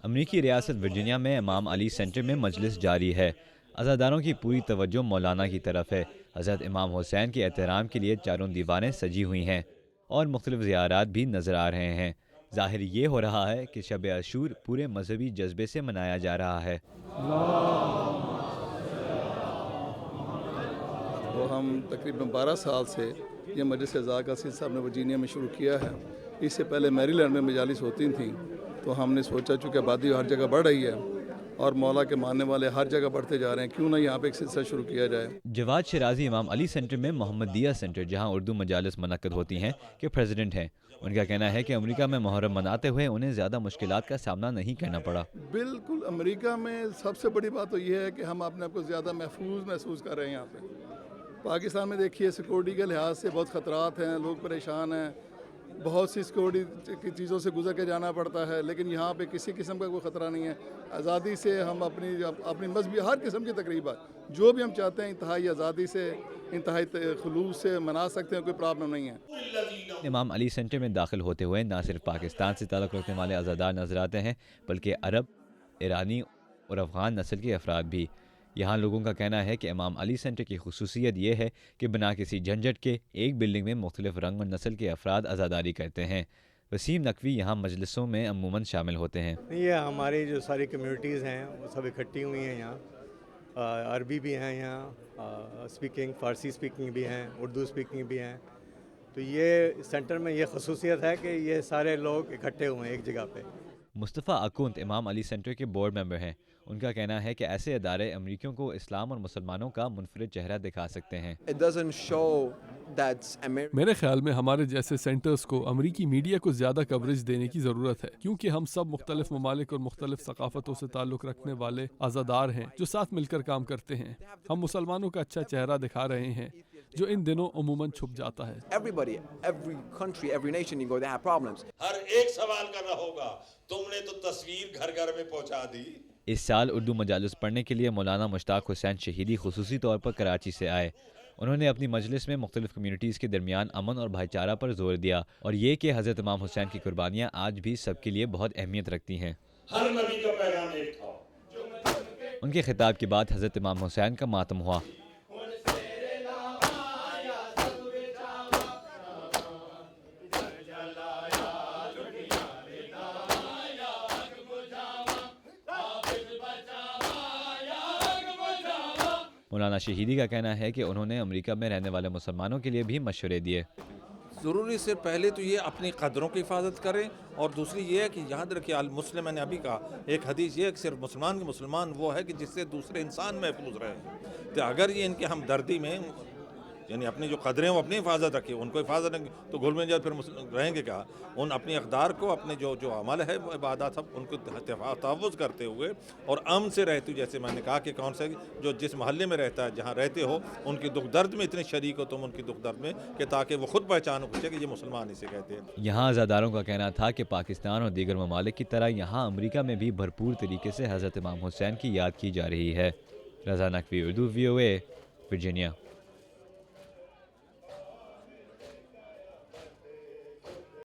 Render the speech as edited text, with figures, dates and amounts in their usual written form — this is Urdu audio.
امریکی ریاست ورجینیا میں امام علی سینٹر میں مجلس جاری ہے۔ عزاداروں کی پوری توجہ مولانا کی طرف ہے۔ حضرت امام حسین کے احترام کے لیے چاروں دیواریں سجی ہوئی ہیں اور مختلف زیارات بھی نظر آ رہے ہیں۔ ظاہر یہ ہو رہا ہے کہ شب عاشور پورے مذہبی جذبے سے منایا جا رہا ہے۔ تو ہم تقریباً 12 سال سے یہ مجلس اعزاز کا سلسلہ ہم نے ورجینیا میں شروع کیا ہے۔ اس سے پہلے میری لینڈ میں مجالس ہوتی تھیں، تو ہم نے سوچا چونکہ آبادی ہر جگہ بڑھ رہی ہے اور مولا کے ماننے والے ہر جگہ بڑھتے جا رہے ہیں، کیوں نہ یہاں پہ ایک سلسلہ شروع کیا جائے۔ جواد شیرازی امام علی سینٹر میں محمدیہ سینٹر جہاں اردو مجالس منعقد ہوتی ہیں کے پریزیڈنٹ ہیں۔ ان کا کہنا ہے کہ امریکہ میں محرم مناتے ہوئے انہیں زیادہ مشکلات کا سامنا نہیں کرنا پڑا۔ بالکل، امریکہ میں سب سے بڑی بات تو یہ ہے کہ ہم اپنے آپ کو زیادہ محسوس کر رہے ہیں۔ یہاں پہ پاکستان میں دیکھیے سیکورٹی کے لحاظ سے بہت خطرات ہیں، لوگ پریشان ہیں، بہت سی سیکورٹی کی چیزوں سے گزر کے جانا پڑتا ہے، لیکن یہاں پہ کسی قسم کا کوئی خطرہ نہیں ہے۔ آزادی سے ہم اپنی مذہبی ہر قسم کی تقریبات جو بھی ہم چاہتے ہیں انتہائی آزادی سے، انتہائی خلوص سے منا سکتے ہیں، کوئی پرابلم نہیں ہے۔ امام علی سینٹر میں داخل ہوتے ہوئے نہ صرف پاکستان سے تعلق رکھنے والے عزادار نظر آتے ہیں بلکہ عرب، ایرانی اور افغان نسل کے افراد بھی۔ یہاں لوگوں کا کہنا ہے کہ امام علی سینٹر کی خصوصیت یہ ہے کہ بنا کسی جھنجھٹ کے ایک بلڈنگ میں مختلف رنگ اور نسل کے افراد عزاداری کرتے ہیں۔ وسیم نقوی یہاں مجلسوں میں عموماً شامل ہوتے ہیں۔ یہ ہماری جو ساری کمیونٹیز ہیں وہ سب اکٹھی ہوئی ہیں یہاں، عربی بھی ہیں یہاں اسپیکنگ، فارسی اسپیکنگ بھی ہیں، اردو اسپیکنگ بھی ہیں۔ تو یہ سینٹر میں یہ خصوصیت ہے کہ یہ سارے لوگ اکٹھے ہوئے ہیں ایک جگہ پہ۔ مصطفیٰ اکونت امام علی سینٹر کے بورڈ ممبر ہیں۔ ان کا کہنا ہے کہ ایسے ادارے امریکیوں کو اسلام اور مسلمانوں کا منفرد چہرہ دکھا سکتے ہیں۔ میرے خیال میں ہمارے جیسے سینٹرز کو امریکی میڈیا کو زیادہ کوریج دینے کی ضرورت ہے، کیونکہ ہم سب مختلف ممالک اور مختلف ثقافتوں سے تعلق رکھنے والے عزادار ہیں جو ساتھ مل کر کام کرتے ہیں۔ ہم مسلمانوں کا اچھا چہرہ دکھا رہے ہیں جو ان دنوں عموماً چھپ جاتا ہے۔ ہر ایک سوال کرنا ہوگا، تم نے تو تصویر گھر گھر میں پہنچا دی۔ اس سال اردو مجالس پڑھنے کے لیے مولانا مشتاق حسین شہیدی خصوصی طور پر کراچی سے آئے۔ انہوں نے اپنی مجلس میں مختلف کمیونٹیز کے درمیان امن اور بھائی چارہ پر زور دیا اور یہ کہ حضرت امام حسین کی قربانیاں آج بھی سب کے لیے بہت اہمیت رکھتی ہیں۔ ہر نبی کا پیغام ایک تھا۔ ان کے خطاب کے بعد حضرت امام حسین کا ماتم ہوا۔ مولانا شہیدی کا کہنا ہے کہ انہوں نے امریکہ میں رہنے والے مسلمانوں کے لیے بھی مشورے دیے۔ ضروری سے پہلے تو یہ اپنی قدروں کی حفاظت کریں، اور دوسری یہ ہے کہ یاد رکھیں المسلم، میں نے ابھی کہا ایک حدیث یہ ہے کہ صرف مسلمان وہ ہے کہ جس سے دوسرے انسان محفوظ رہے۔ تو اگر یہ ان کے ہمدردی میں یعنی اپنی جو قدریں وہ اپنی حفاظت رکھیں، ان کو حفاظت رکھیں تو گھل مل جائے، پھر رہیں گے کیا؟ ان اپنی اقدار کو، اپنے جو عمل ہے عبادات سب ان کو تحفظ کرتے ہوئے اور امن سے رہتے، جیسے میں نے کہا کہ کون سے جو جس محلے میں رہتا ہے، جہاں رہتے ہو، ان کی دکھ درد میں اتنے شریک ہو تم ان کی دکھ درد میں، کہ تاکہ وہ خود پہچان پوچھے کہ یہ مسلمان اسے کہتے ہیں۔ یہاں عزاداروں کا کہنا تھا کہ پاکستان اور دیگر ممالک کی طرح یہاں امریکہ میں بھی بھرپور طریقے سے حضرت امام حسین کی یاد کی جا رہی ہے۔ رضا نقوی، اردو، VOA، ورجینیا۔